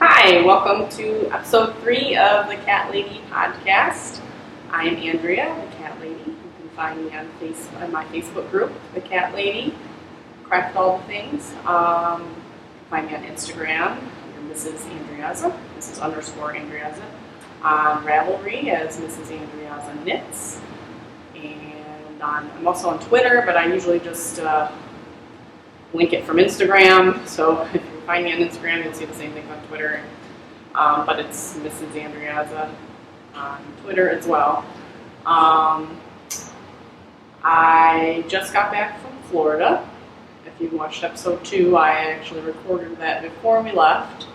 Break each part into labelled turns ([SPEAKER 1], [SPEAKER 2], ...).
[SPEAKER 1] Hi, welcome to episode 3 of the CATT Lady podcast. I am Andrea, the CATT Lady. You can find me on my Facebook group, the CATT Lady. Craft all the things. Find me on Instagram, under Mrs. Andreazza, Mrs. _ on Ravelry as Mrs. Andreazza Knits. And I'm also on Twitter, but I usually just link it from Instagram. So if you find me on Instagram, you'll see the same thing on Twitter. But it's Mrs. Andreazza on Twitter as well. I just got back from Florida. If you watched episode 2, I actually recorded that before we left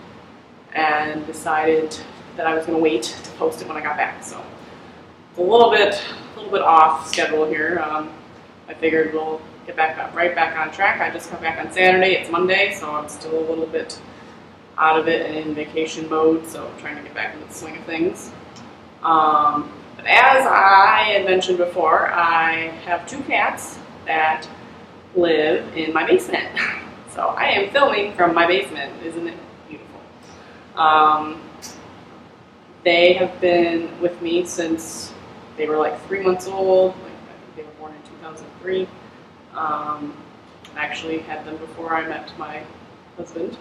[SPEAKER 1] and decided that I was going to wait to post it when I got back. So it's a little bit off schedule here. I figured we'll get right back on track. I just got back on Saturday. It's Monday, so I'm still a little bit out of it and in vacation mode, so I'm trying to get back into the swing of things. But as I had mentioned before, I have 2 cats that live in my basement. So I am filming from my basement. Isn't it beautiful? They have been with me since they were like 3 months old. I think they were born in 2003. I actually had them before I met my husband.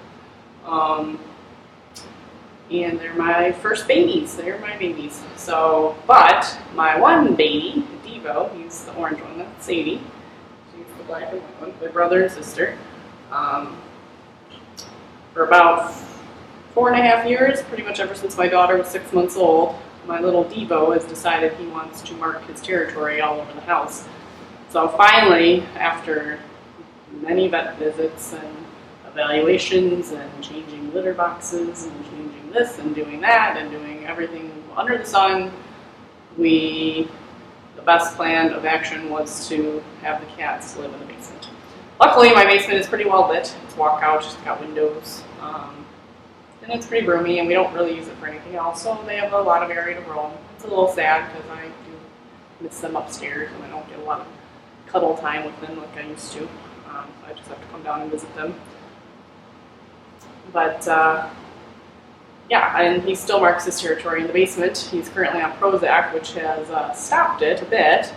[SPEAKER 1] And they're my first babies. They're my babies. So, but my one baby, Devo, he's the orange one, that's Sadie. She's the black and white one, my brother and sister. For about 4.5 years, pretty much ever since my daughter was 6 months old, my little Devo has decided he wants to mark his territory all over the house. So finally, after many vet visits and evaluations and changing litter boxes and changing this and doing that and doing everything under the sun, the best plan of action was to have the cats live in the basement. Luckily, my basement is pretty well lit. It's walkout, it's got windows, and it's pretty roomy, and we don't really use it for anything else, so they have a lot of area to roam. It's a little sad because I do miss them upstairs, and I don't get a lot of cuddle time with them like I used to. I just have to come down and visit them. But yeah, and he still marks his territory in the basement. He's currently on Prozac, which has stopped it a bit.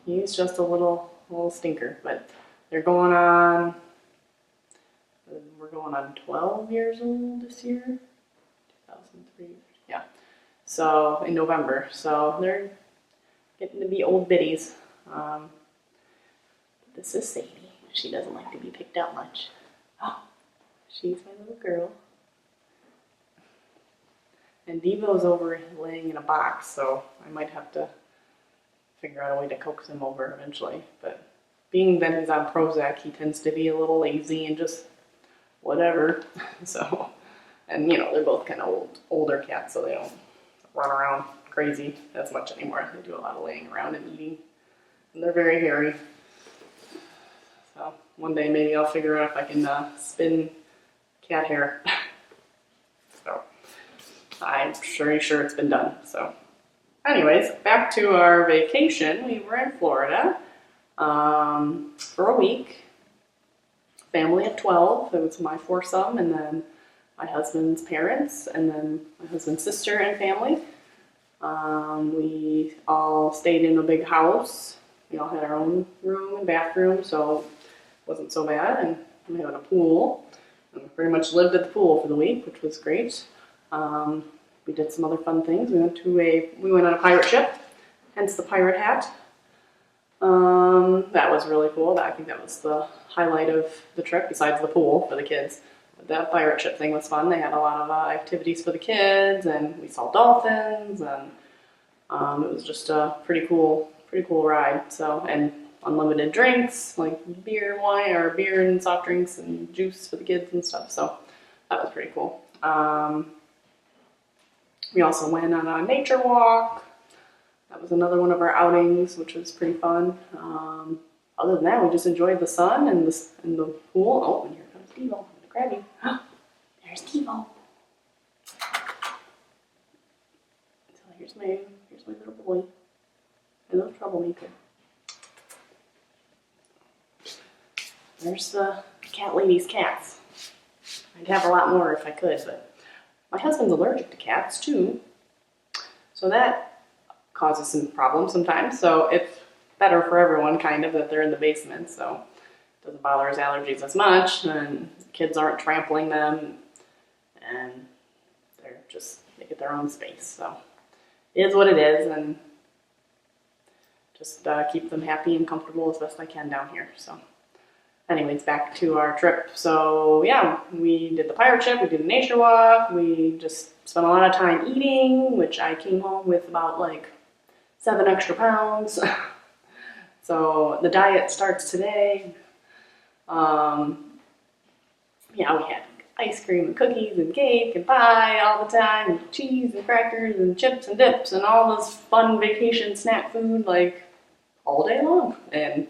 [SPEAKER 1] He's just a little stinker, but we're going on 12 years old this year. 2003, yeah. So in November, so they're getting to be old biddies. This is Sadie. She doesn't like to be picked out much. Oh, she's my little girl. And Devo's over laying in a box, so I might have to figure out a way to coax him over eventually. But being that he's on Prozac, he tends to be a little lazy and just whatever. So, and you know, they're both kind of older cats, so they don't run around crazy as much anymore. They do a lot of laying around and eating, and they're very hairy. So one day maybe I'll figure out if I can spin cat hair. So I'm pretty sure it's been done. So anyways, back to our vacation. We were in Florida for a week. Family of 12. It was my foursome, and then my husband's parents, and then my husband's sister and family. We all stayed in a big house. We all had our own room and bathroom, so it wasn't so bad. And we had a pool. And we pretty much lived at the pool for the week, which was great. We did some other fun things. We went on a pirate ship, hence the pirate hat. That was really cool. I think that was the highlight of the trip, besides the pool for the kids. But that pirate ship thing was fun. They had a lot of activities for the kids, and we saw dolphins, and it was just a pretty cool ride. So, and unlimited drinks like beer and soft drinks and juice for the kids and stuff. So that was pretty cool. We also went on a nature walk. That was another one of our outings, which was pretty fun. Other than that, we just enjoyed the sun and the pool. Oh, and here comes Devo. I'm gonna grab you. There's Devo. So here's my little boy. A little troublemaker. There's the CATT Lady's cats. I'd have a lot more if I could, but my husband's allergic to cats too. So that causes some problems sometimes. So it's better for everyone kind of that they're in the basement. So it doesn't bother his allergies as much, and kids aren't trampling them, and they get their own space. So it is what it is, and just keep them happy and comfortable as best I can down here. So anyways, back to our trip. So yeah, we did the pirate ship, we did a nature walk, we just spent a lot of time eating, which I came home with about like 7 extra pounds. So the diet starts today. Yeah, we had ice cream and cookies and cake and pie all the time, and cheese and crackers and chips and dips and all this fun vacation snack food like all day long. And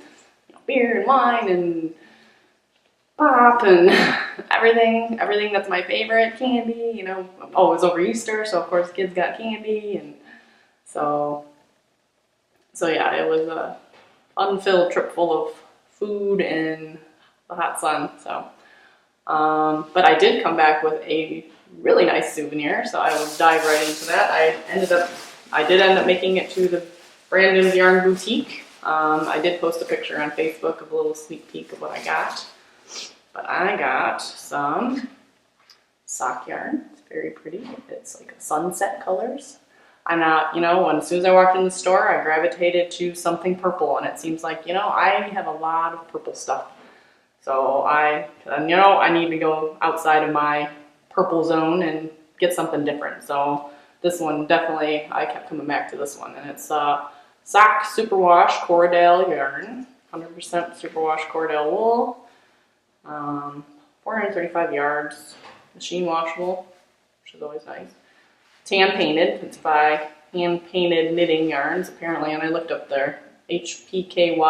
[SPEAKER 1] beer and wine and pop and everything that's my favorite, candy, Oh, it was over Easter, so of course kids got candy, and so yeah, it was a unfilled trip full of food and the hot sun. So, but I did come back with a really nice souvenir, so I will dive right into that. I did end up making it to the Brandon's Yarn Boutique. I did post a picture on Facebook of a little sneak peek of what I got. But I got some sock yarn. It's very pretty. It's like sunset colors. I'm not, as soon as I walked in the store, I gravitated to something purple, and it seems like, I have a lot of purple stuff. So I need to go outside of my purple zone and get something different. So this one definitely, I kept coming back to this one, and it's sock superwash Cordell yarn, 100% superwash Cordell wool, 435 yards, machine washable, which is always nice. Tan painted. It's by Hand Painted Knitting Yarns, apparently, and I looked up their hpkyllc.com.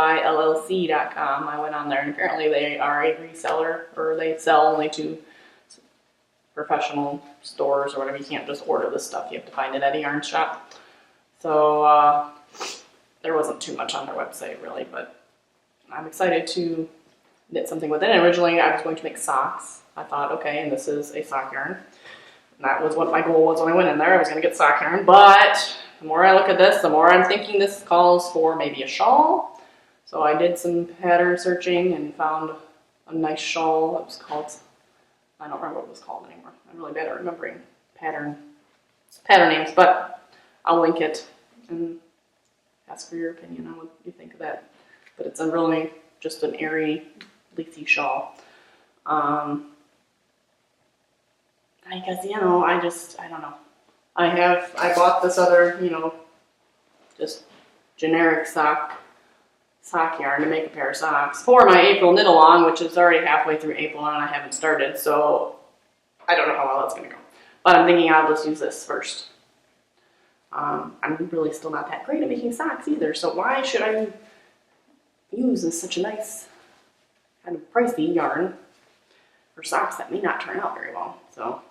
[SPEAKER 1] I went on there, and apparently they are a reseller, or they sell only to professional stores or whatever. You can't just order this stuff. You have to find it at a yarn shop. So there wasn't too much on their website, really, but I'm excited to knit something with it. And originally, I was going to make socks. I thought, okay, and this is a sock yarn. And that was what my goal was when I went in there. I was going to get sock yarn, but the more I look at this, the more I'm thinking this calls for maybe a shawl. So I did some pattern searching and found a nice shawl. It was called, I don't remember what it was called anymore. I'm really bad at remembering pattern names, but I'll link it and ask for your opinion on what you think of that. But it's a really just an airy, leafy shawl. I guess, I don't know. I bought this other, just generic sock yarn to make a pair of socks for my April knit along, which is already halfway through April and I haven't started, so I don't know how well that's going to go. But I'm thinking I'll just use this first. I'm really still not that great at making socks either, so why should I use such a nice kind of pricey yarn for socks that may not turn out very well? So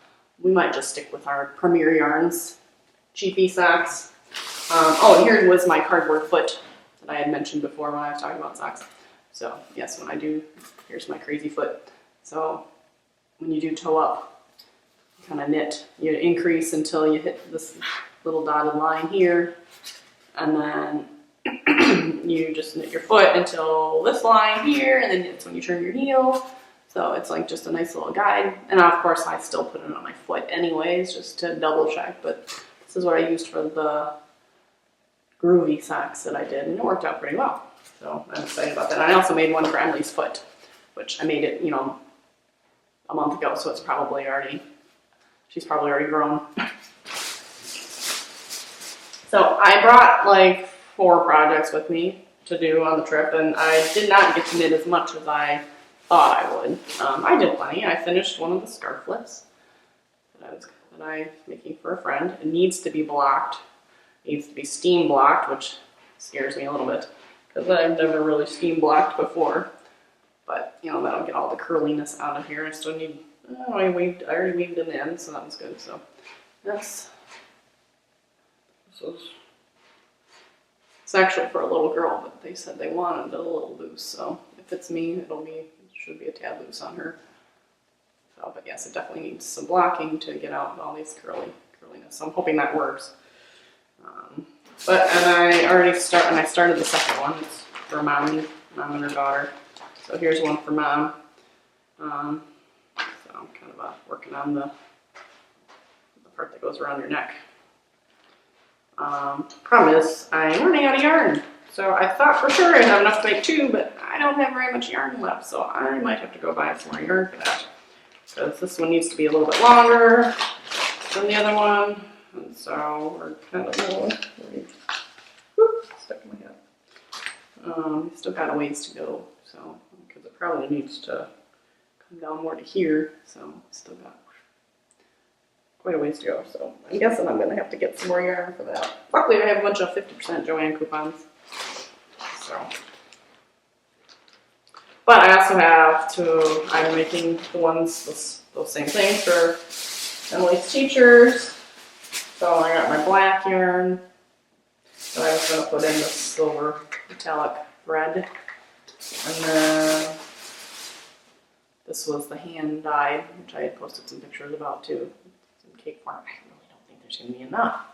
[SPEAKER 1] we might just stick with our Premier Yarns cheapy socks. And here was my cardboard foot that I had mentioned before when I was talking about socks. So yes, here's my crazy foot. So when you do toe up, you kind of knit, you increase until you hit this little dotted line here, and then you just knit your foot until this line here, and then it's when you turn your heel. So it's like just a nice little guide. And of course I still put it on my foot anyways, just to double check. But this is what I used for the groovy socks that I did, and it worked out pretty well. So I'm excited about that. I also made one for Emily's foot, which I made it, a month ago. So she's probably already grown. So I brought like 4 projects with me to do on the trip, and I did not get to knit as much as I thought I would. I did plenty. I finished one of the scarflets that I was making for a friend. It needs to be blocked. It needs to be steam blocked, which scares me a little bit because I've never really steam blocked before. But that'll get all the curliness out of here. I still need. I already weaved it in, so that was good. So yes. It's actually for a little girl, but they said they wanted it a little loose. So if it's me, it should be a tad loose on her. So, but yes, it definitely needs some blocking to get out all these curliness. So I'm hoping that works. And I started the second one. It's for mom and her daughter. So here's one for mom. So I'm kind of working on the part that goes around your neck. Problem is, I'm running out of yarn. So I thought for sure I'd have enough to make two, but I don't have very much yarn left, so I might have to go buy some more yarn for that. Because this one needs to be a little bit longer than the other one. And so we're kind of stuck in my head. Still got a ways to go, so because it probably needs to come down more to here, so still got quite a ways to go. So I'm guessing I'm gonna have to get some more yarn for that. Luckily, I have a bunch of 50% Joann coupons. So, but I also have I'm making the ones those same things for Emily's teachers. So I got my black yarn that I was going to put in the silver metallic thread. And then this was the hand dyed, which I had posted some pictures about too. Some cake form. I really don't think there's going to be enough.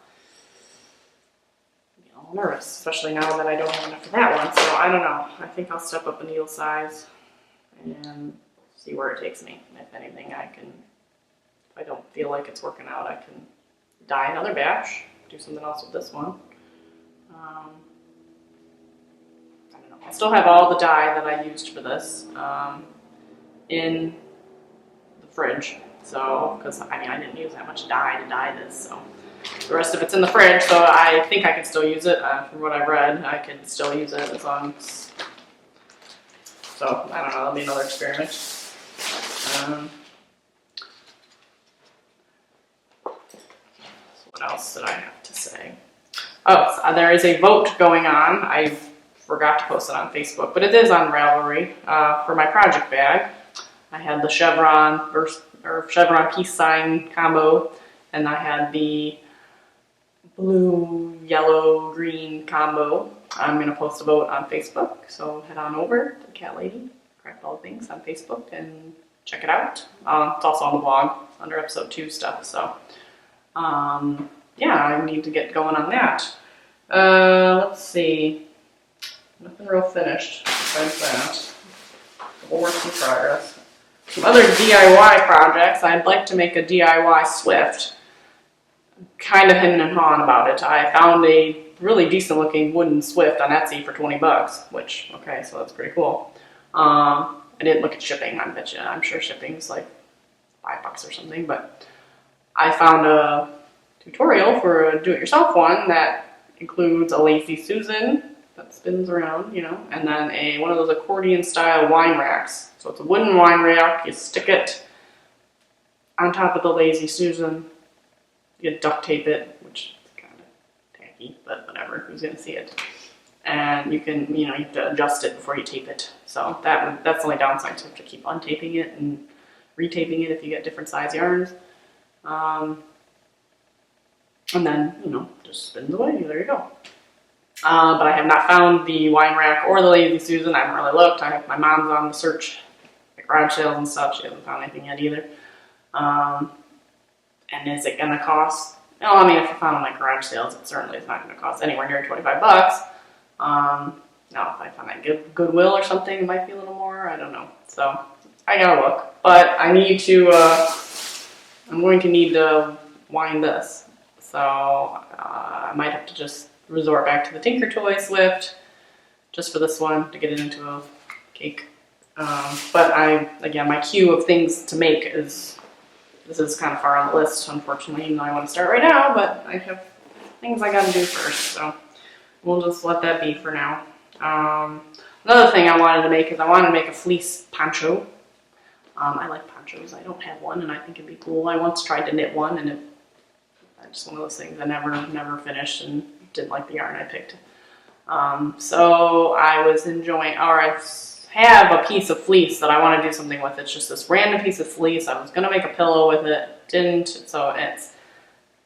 [SPEAKER 1] I'm getting a little nervous, especially now that I don't have enough for that one. So I don't know. I think I'll step up a needle size and see where it takes me. If anything, if I don't feel like it's working out, I can dye another batch, do something else with this one. I don't know. I still have all the dye that I used for this in the fridge. So, because I didn't use that much dye to dye this, so the rest of it's in the fridge. So I think I can still use it. From what I've read, I can still use it as long as. So I don't know. That'll be another experiment. What else did I have to say? Oh, so there is a vote going on. I forgot to post it on Facebook, but it is on Ravelry for my project bag. I had the chevron chevron peace sign combo, and I had the blue, yellow, green combo. I'm going to post a vote on Facebook, so head on over to CATT Lady, Craft All Things on Facebook, and check it out. It's also on the blog under episode 2 stuff, so yeah, I need to get going on that. Let's see. Nothing real finished besides that. We'll work in progress. Some other DIY projects. I'd like to make a DIY Swift. Kind of hemming and hawing about it. I found a really decent looking wooden Swift on Etsy for 20 bucks, which, okay, so that's pretty cool. I didn't look at shipping. I'm sure shipping's like $5 or something, but I found a tutorial for a do-it-yourself one that includes a Lazy Susan that spins around, and then one of those accordion-style wine racks. So it's a wooden wine rack. You stick it on top of the Lazy Susan. You duct tape it, which is kind of tacky, but whatever. Who's gonna see it? And you can, you have to adjust it before you tape it. So that's the only downside. So you have to keep untaping it and retaping it if you get different size yarns. And then, just spins away. There you go. But I have not found the wine rack or the Lazy Susan. I haven't really looked. My mom's on the search at garage sales and stuff. She hasn't found anything yet either. And is it going to cost? No, I mean, if I found them at garage sales, it certainly is not going to cost anywhere near 25 bucks. Now, if I find that Goodwill or something, it might be a little more. I don't know. So I gotta look. But I need to, I'm going to need to wind this. So I might have to just resort back to the Tinker Toy Swift just for this one to get it into a cake. But again, my queue of things to make this is kind of far on the list, unfortunately, even though I want to start right now, but I have things I gotta do first, so we'll just let that be for now. Another thing I wanted to make is I wanted to make a fleece poncho. I like ponchos. I don't have one, and I think it'd be cool. I once tried to knit one, and it's one of those things I never finished and didn't like the yarn I picked. So I was enjoying, or I have a piece of fleece that I want to do something with. It's just this random piece of fleece. I was going to make a pillow with it, didn't, so it's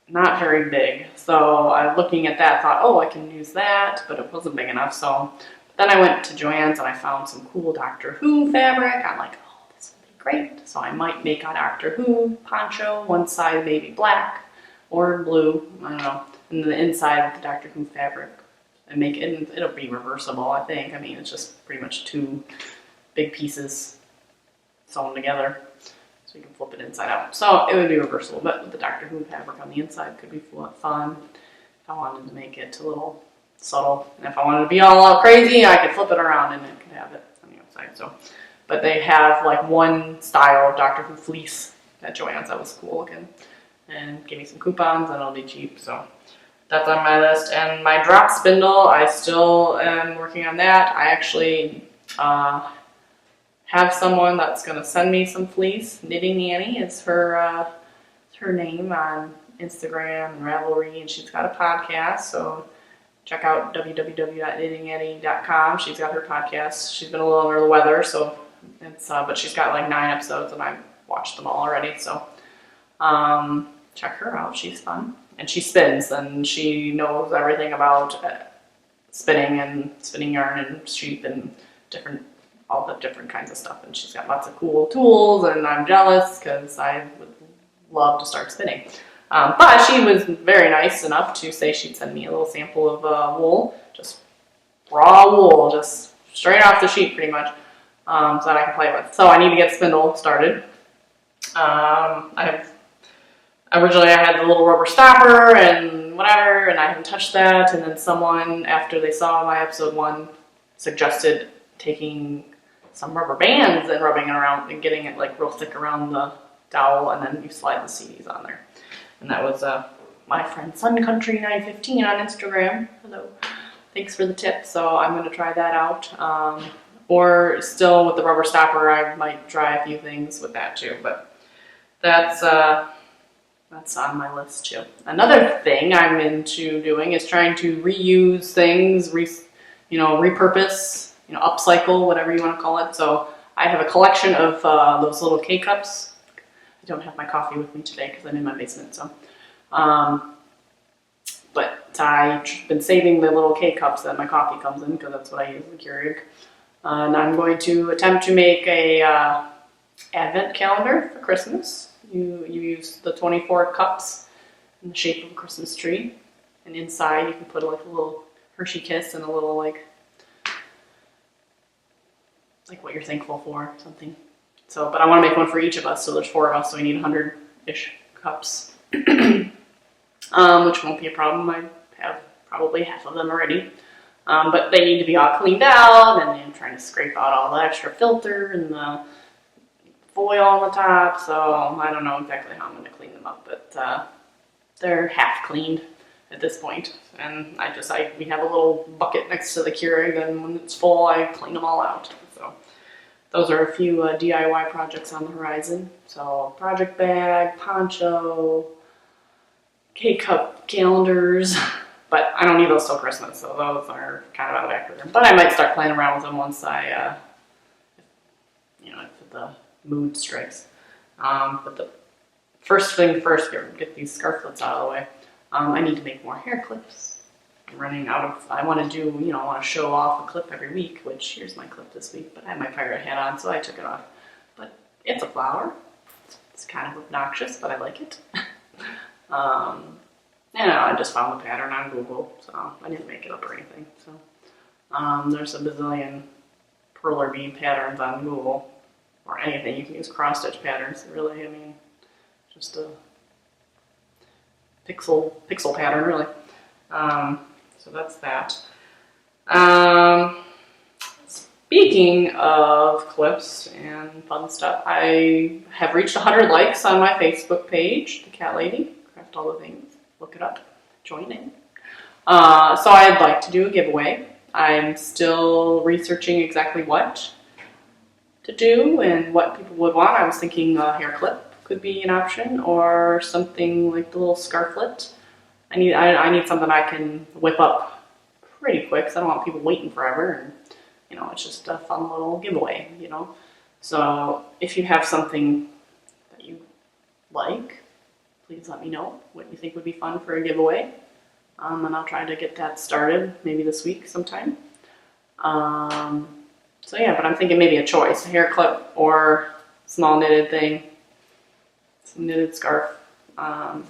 [SPEAKER 1] not very big. So I looking at that, thought, oh, I can use that, but it wasn't big enough. So then I went to Joann's and I found some cool Doctor Who fabric. I'm like, oh, this would be great. So I might make a Doctor Who poncho, one side maybe black or blue, I don't know, and the inside with the Doctor Who fabric, and make it, and it'll be reversible, I think. I mean, it's just pretty much 2 big pieces sewn together, so you can flip it inside out. So it would be reversible, but with the Doctor Who fabric on the inside could be fun if I wanted to make it a little subtle. And if I wanted to be all out crazy, I could flip it around and it could have it on the outside. So, but they have like one style of Doctor Who fleece at Joann's that was cool looking, and gave me some coupons, and it'll be cheap. So that's on my list. And my drop spindle, I still am working on that. I actually have someone that's going to send me some fleece. Knitting Annie is her name on Instagram and Ravelry, and she's got a podcast. So check out www.knittingannie.com. She's got her podcast. She's been a little under the weather, so it's but she's got like 9 episodes, and I've watched them all already. So check her out. She's fun, and she spins, and she knows everything about spinning and spinning yarn and sheep and all the different kinds of stuff. And she's got lots of cool tools, and I'm jealous because I would love to start spinning. But she was very nice enough to say she'd send me a little sample of wool, just raw wool, just straight off the sheet pretty much, so that I can play with. So I need to get spindle started. Originally I had the little rubber stopper and whatever, and I haven't touched that. And then someone, after they saw my episode 1, suggested taking some rubber bands and rubbing it around and getting it like real thick around the dowel, and then you slide the CDs on there. And that was my friend SunCountry915 on Instagram. Hello. Thanks for the tip. So I'm going to try that out. Or still with the rubber stopper, I might try a few things with that too. But that's on my list too. Another thing I'm into doing is trying to reuse things, repurpose, upcycle, whatever you want to call it. So I have a collection of those little K-cups. I don't have my coffee with me today because I'm in my basement. So, but I've been saving the little K-cups that my coffee comes in because that's what I use in the Keurig. And I'm going to attempt to make a advent calendar for Christmas. You use the 24 cups in the shape of a Christmas tree, and inside you can put like a little Hershey Kiss and a little like what you're thankful for, something. So, but I want to make one for each of us, so there's 4 of us, so we need 100-ish cups, which won't be a problem. I have probably half of them already, but they need to be all cleaned out, and I'm trying to scrape out all the extra filter and the foil on the top, so I don't know exactly how I'm going to clean them up, but they're half cleaned at this point, and we have a little bucket next to the Keurig, and when it's full, I clean them all out. So those are a few DIY projects on the horizon. So project bag, poncho, K-cup calendars, but I don't need those till Christmas, so those are kind of out of back order. But I might start playing around with them once if the mood strikes. But the first thing first, get these scarflets out of the way. I need to make more hair clips. I'm running out of, I want to show off a clip every week, which here's my clip this week, but I had my pirate hat on, so I took it off. But it's a flower. It's kind of obnoxious, but I like it. I just found the pattern on Google, so I didn't make it up or anything. So there's a bazillion perler bead patterns on Google, or anything. You can use cross-stitch patterns, really. I mean, just a pixel pattern, really. So that's that. Speaking of clips and fun stuff, I have reached 100 likes on my Facebook page, the CATT Lady. Craft all the things. Look it up. Join in. So I'd like to do a giveaway. I'm still researching exactly what to do and what people would want. I was thinking a hair clip could be an option, or something like the little scarflet. I need something I can whip up pretty quick, because I don't want people waiting forever, and it's just a fun little giveaway, So if you have something that you like, please let me know what you think would be fun for a giveaway, and I'll try to get that started maybe this week sometime. So yeah, but I'm thinking maybe a choice, a hair clip or small knitted thing, some knitted scarf. I don't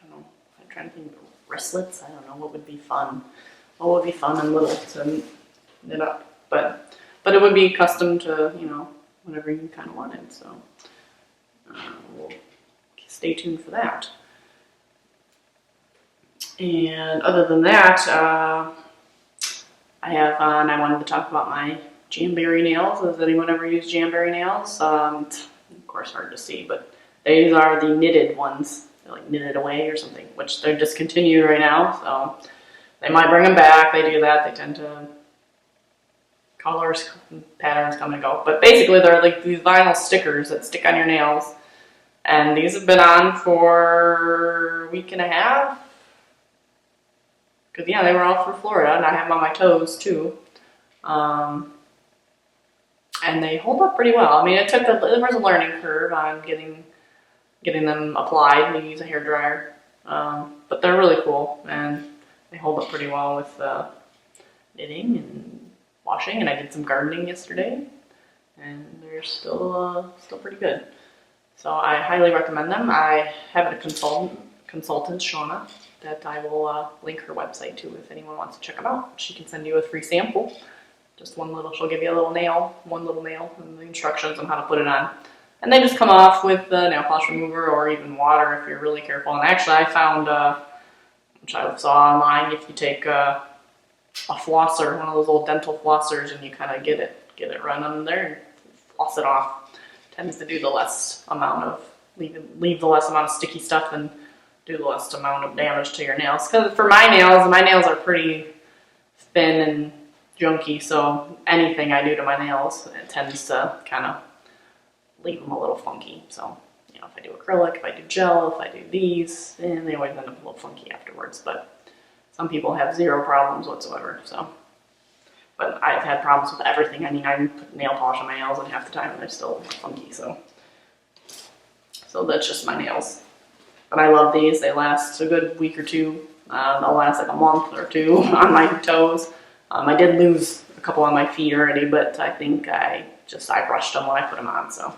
[SPEAKER 1] know. I'm trying to think of wristlets. I don't know what would be fun. What would be fun and little to knit up, but it would be custom to, you know, whatever you kind of wanted. So we'll stay tuned for that. And other than that, I wanted to talk about my jamberry nails. Has anyone ever used jamberry nails? Of course, hard to see, but these are the knitted ones. They're like knitted away or something, which they're discontinued right now. So they might bring them back. They do that. They tend to, colors and patterns come and go. But basically, they're like these vinyl stickers that stick on your nails. And these have been on for a week and a half. Because, yeah, they were all for Florida, and I have them on my toes, too. And they hold up pretty well. I mean, there was a learning curve on getting them applied. We use a hairdryer. But they're really cool, and they hold up pretty well with knitting and washing. And I did some gardening yesterday, and they're still pretty good. So I highly recommend them. I have a consultant, Shauna, that I will link her website to if anyone wants to check them out. She can send you a free sample. Just she'll give you a little nail, one little nail, and the instructions on how to put it on. And they just come off with the nail polish remover or even water if you're really careful. And actually I found, which I saw online, if you take a flosser, one of those old dental flossers, and you kind of get it run under there and floss it off, tends to do the less amount of, leave the less amount of sticky stuff and do the less amount of damage to your nails. Because for my nails are pretty thin and junky, so anything I do to my nails, it tends to kind of leave them a little funky. So, you know, if I do acrylic, if I do gel, if I do these, and they always end up a little funky afterwards. But some people have zero problems whatsoever, so. But I've had problems with everything. I mean, I put nail polish on my nails and half the time they're still funky, so that's just my nails. But I love these. They last a good week or two. They'll last like a month or two on my toes. I did lose a couple on my feet already, but I think I brushed them when I put them on. So,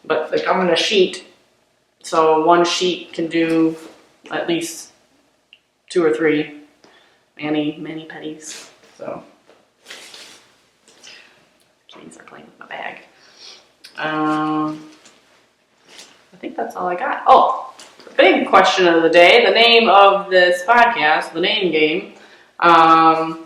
[SPEAKER 1] but they come in a sheet, so one sheet can do at least 2 or 3 mani pedis. So, kitties are playing with my bag. I think that's all I got. Oh. Big question of the day, the name of this podcast, the name game. I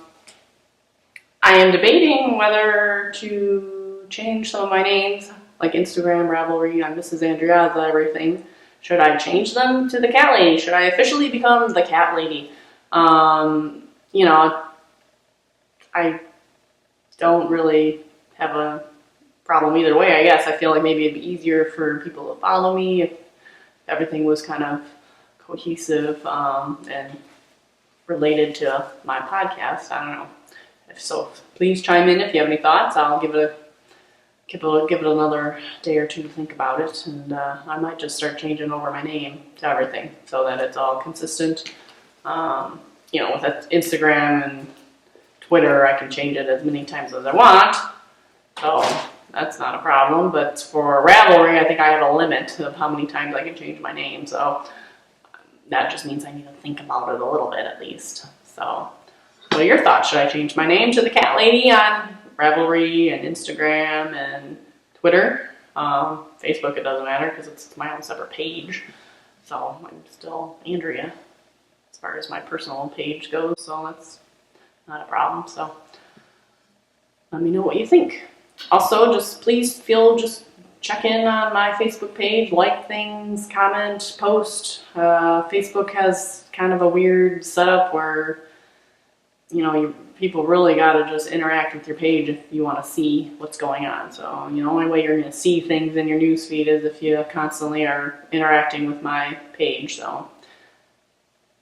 [SPEAKER 1] am debating whether to change some of my names, like Instagram, Ravelry, I'm Mrs. Andriaza, everything. Should I change them to the CATT Lady? Should I officially become the CATT Lady? You know, I don't really have a problem either way, I guess. I feel like maybe it'd be easier for people to follow me if everything was kind of cohesive and related to my podcast. I don't know. If so, please chime in if you have any thoughts. I'll give it another day or two to think about it, and I might just start changing over my name to everything so that it's all consistent. You know, with Instagram and Twitter, I can change it as many times as I want. So that's not a problem, but for Ravelry, I think I have a limit of how many times I can change my name, so that just means I need to think about it a little bit at least. So, what are your thoughts? Should I change my name to the CATT Lady on Ravelry and Instagram and Twitter? Facebook, it doesn't matter because it's my own separate page, so I'm still Andrea as far as my personal page goes, so that's not a problem. So, let me know what you think. Also, please check in on my Facebook page, like things, comment, post. Facebook has kind of a weird setup where, you know, people really got to just interact with your page if you want to see what's going on. So, you know, the only way you're going to see things in your newsfeed is if you constantly are interacting with my page. So,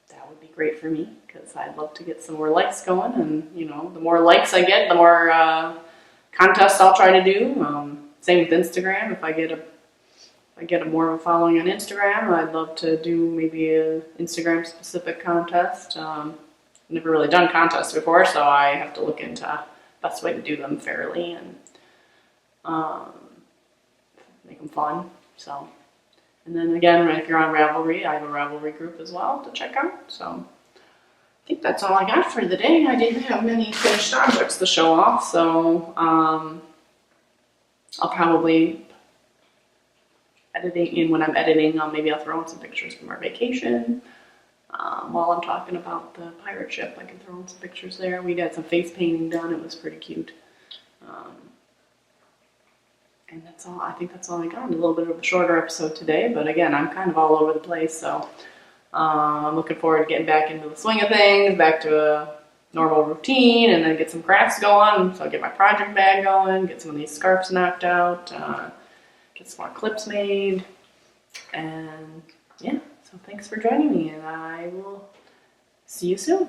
[SPEAKER 1] that would be great for me because I'd love to get some more likes going. And, you know, the more likes I get, the more contests I'll try to do. Same with Instagram. If I get more of a following on Instagram, I'd love to do maybe a Instagram specific contest. Never really done contests before, so I have to look into the best way to do them fairly and make them fun. So, and then again, if you're on Ravelry, I have a Ravelry group as well to check out. So I think that's all I got for the day. I didn't have many finished objects to show off, so I'll probably when I'm editing, maybe I'll throw in some pictures from our vacation. While I'm talking about the pirate ship, I can throw in some pictures there. We got some face painting done. It was pretty cute. And that's all. I think that's all I got. A little bit of a shorter episode today, but again, I'm kind of all over the place, so I'm looking forward to getting back into the swing of things, back to a normal routine, and then get some crafts going. So I'll get my project bag going, get some of these scarves knocked out, get some more clips made, and yeah. So thanks for joining me, and I will see you soon.